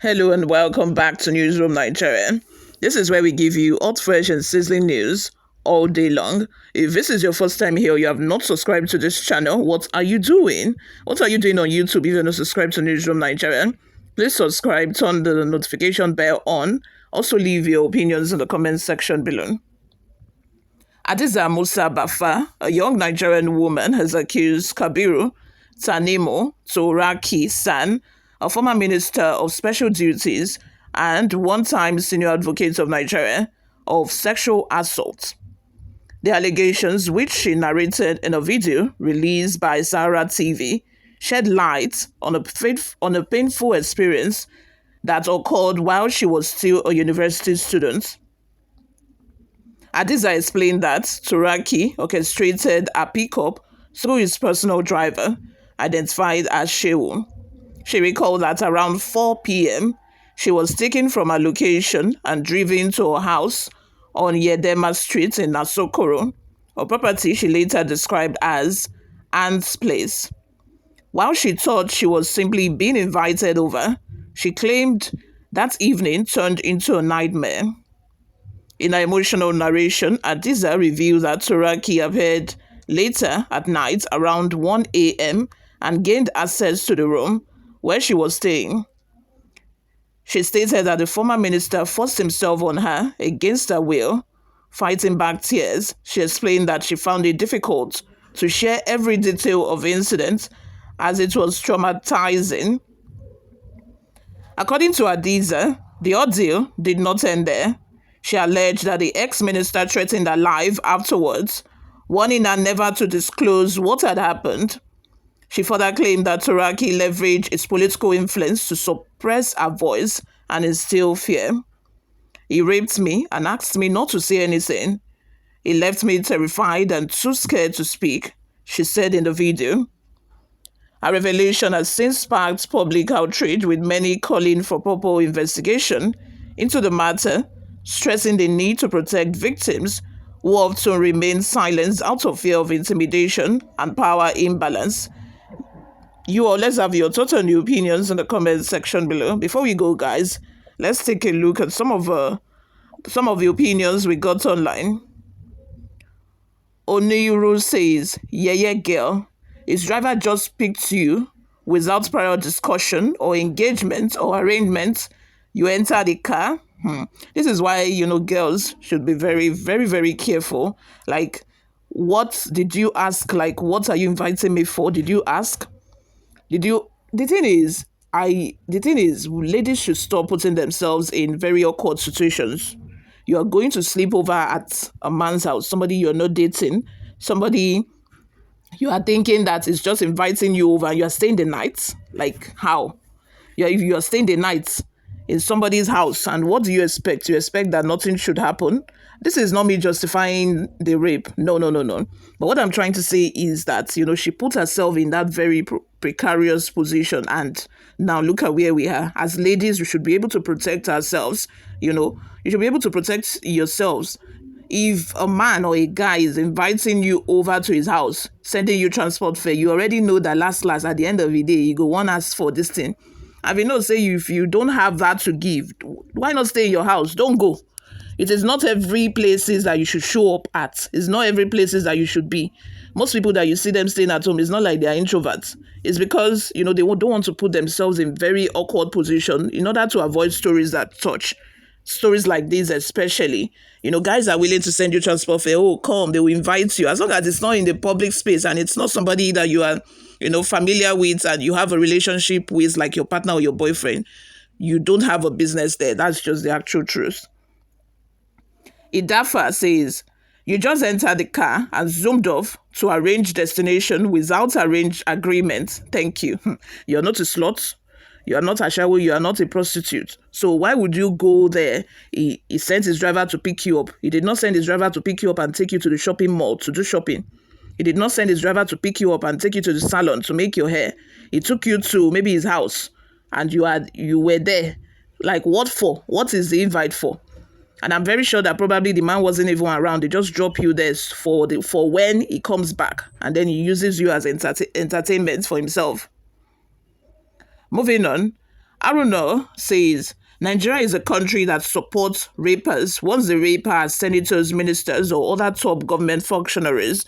Hello and welcome back to Newsroom Nigerian. This is where we give you hot, fresh, and sizzling news all day long. If this is your first time here, you have not subscribed to this channel, what are you doing? What are you doing on YouTube if you're not subscribed to Newsroom Nigerian? Please subscribe, turn the notification bell on. Also leave your opinions in the comment section below. Hadiza Musa Baffa, a young Nigerian woman, has accused Kabiru Tanimu Turaki San, a former minister of special duties and one-time senior advocate of Nigeria, of sexual assault. The allegations, which she narrated in a video released by Sahara TV, shed light on a painful experience that occurred while she was still a university student. Hadiza explained that Turaki orchestrated a pickup through his personal driver, identified as Shehu. She recalled that around 4 p.m., she was taken from her location and driven to her house on Yedema Street in Nasokoro, a property she later described as Ant's Place. While she thought she was simply being invited over, she claimed that evening turned into a nightmare. In her emotional narration, Hadiza revealed that Turaki appeared later at night around 1 a.m. and gained access to the room where she was staying. She stated that the former minister forced himself on her against her will, fighting back tears. She explained that she found it difficult to share every detail of the incident as it was traumatizing. According to Hadiza, the ordeal did not end there. She alleged that the ex-minister threatened her life afterwards, warning her never to disclose what had happened. She further claimed that Turaki leveraged his political influence to suppress her voice and instill fear. He raped me and asked me not to say anything. He left me terrified and too scared to speak, she said in the video. Her revelation has since sparked public outrage, with many calling for proper investigation into the matter, stressing the need to protect victims who often remain silent out of fear of intimidation and power imbalance. You all, let's have your thoughts and your opinions in the comment section below. Before we go, guys, let's take a look at some of the opinions we got online. Oniru says, yeye girl, his driver just picked you without prior discussion or engagement or arrangement. You enter the car. This is why, girls should be very, very, very careful. Like, what did you ask? Like, what are you inviting me for? Did you ask? The thing is, ladies should stop putting themselves in very awkward situations. You are going to sleep over at a man's house, somebody you're not dating, somebody you are thinking that is just inviting you over, and you are staying the night. Like, how? You are staying the night in somebody's house, and what do you expect? You expect that nothing should happen? This is not me justifying the rape. No. But what I'm trying to say is that, she put herself in that very precarious position, and now look at where we are. As ladies, we should be able to protect ourselves. You should be able to protect yourselves. If a man or a guy is inviting you over to his house, sending you transport fare, you already know that last at the end of the day, you go one ask for this thing. I mean, not say if you don't have that to give, why not stay in your house? Don't go. It is not every places that you should show up at. It's not every places that you should be. Most people that you see them staying at home, it's not like they are introverts. It's because, they don't want to put themselves in very awkward position in order to avoid stories that touch. Stories like this especially. Guys are willing to send you transport fare. Oh, come, they will invite you. As long as it's not in the public space and it's not somebody that you are, familiar with and you have a relationship with, like your partner or your boyfriend, you don't have a business there. That's just the actual truth. Idafa says, you just entered the car and zoomed off to arrange destination without arranged agreement. Thank you. You're not a slut. You are not a shawo. You are not a prostitute. So why would you go there? He sent his driver to pick you up. He did not send his driver to pick you up and take you to the shopping mall to do shopping. He did not send his driver to pick you up and take you to the salon to make your hair. He took you to maybe his house and you were there. Like, what for? What is the invite for? And I'm very sure that probably the man wasn't even around. They just drop you there for when he comes back. And then he uses you as entertainment for himself. Moving on. Aruno says, Nigeria is a country that supports rapers once the raper are senators, ministers, or other top government functionaries.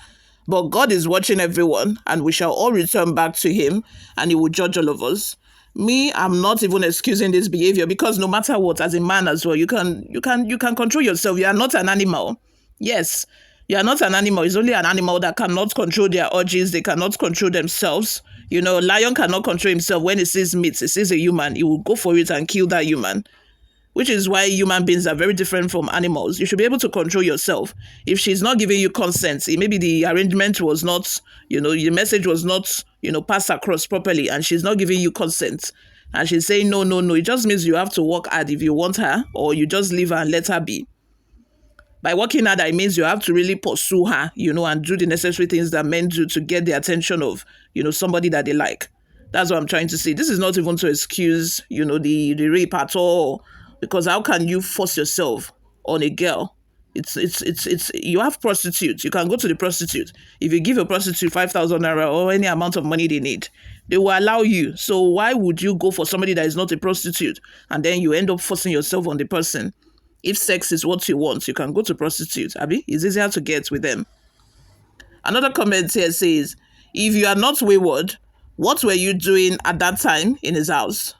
But God is watching everyone, and we shall all return back to him, and he will judge all of us. Me, I'm not even excusing this behavior, because no matter what, as a man as well, you can control yourself. You are not an animal. Yes, you are not an animal. It's only an animal that cannot control their urges. They cannot control themselves. Lion cannot control himself. When he sees meat, he sees a human, he will go for it and kill that human, which is why human beings are very different from animals. You should be able to control yourself. If she's not giving you consent, maybe the arrangement was not, the message was not, passed across properly, and she's not giving you consent, and she's saying no, no, no, it just means you have to work hard if you want her, or you just leave her and let her be. By working hard, it means you have to really pursue her, and do the necessary things that men do to get the attention of, somebody that they like. That's what I'm trying to say. This is not even to excuse, the rape at all. Because how can you force yourself on a girl? It's you have prostitutes. You can go to the prostitute. If you give a prostitute 5,000 naira or any amount of money they need, they will allow you. So why would you go for somebody that is not a prostitute, and then you end up forcing yourself on the person? If sex is what you want, you can go to prostitutes. Abi, it's easier to get with them. Another comment here says, if you are not wayward, what were you doing at that time in his house?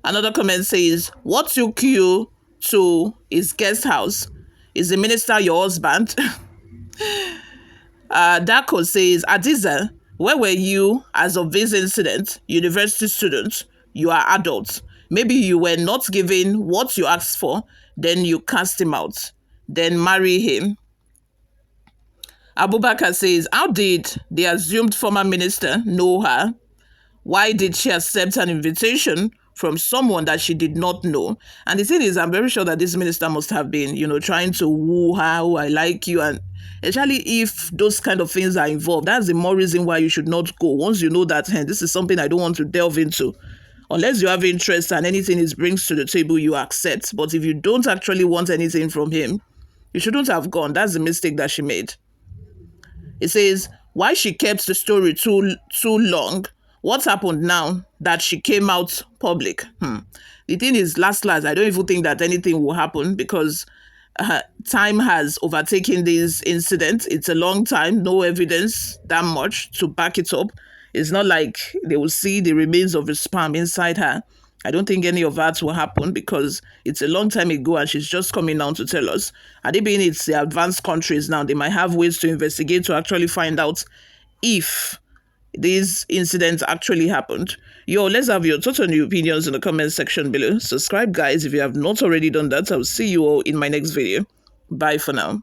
Another comment says, what took you to his guest house? Is the minister your husband? Dako says, Hadiza, where were you as of this incident? University student, you are adults. Maybe you were not given what you asked for, then you cast him out, then marry him. Abubakar says, how did the assumed former minister know her? Why did she accept an invitation from someone that she did not know? And the thing is, I'm very sure that this minister must have been, trying to woo her, oh, I like you. And especially if those kind of things are involved, that's the more reason why you should not go. Once you know that, hey, this is something I don't want to delve into. Unless you have interest and anything he brings to the table, you accept. But if you don't actually want anything from him, you shouldn't have gone. That's the mistake that she made. It says, why she kept the story too long? What happened now that she came out public? The thing is, last, I don't even think that anything will happen, because time has overtaken this incident. It's a long time, no evidence that much to back it up. It's not like they will see the remains of a sperm inside her. I don't think any of that will happen, because it's a long time ago and she's just coming down to tell us. Had it been it's the advanced countries now, they might have ways to investigate to actually find out if these incidents actually happened. Let's have your thoughts and your opinions in the comment section below. Subscribe, guys, if you have not already done that. I'll see you all in my next video. Bye for now.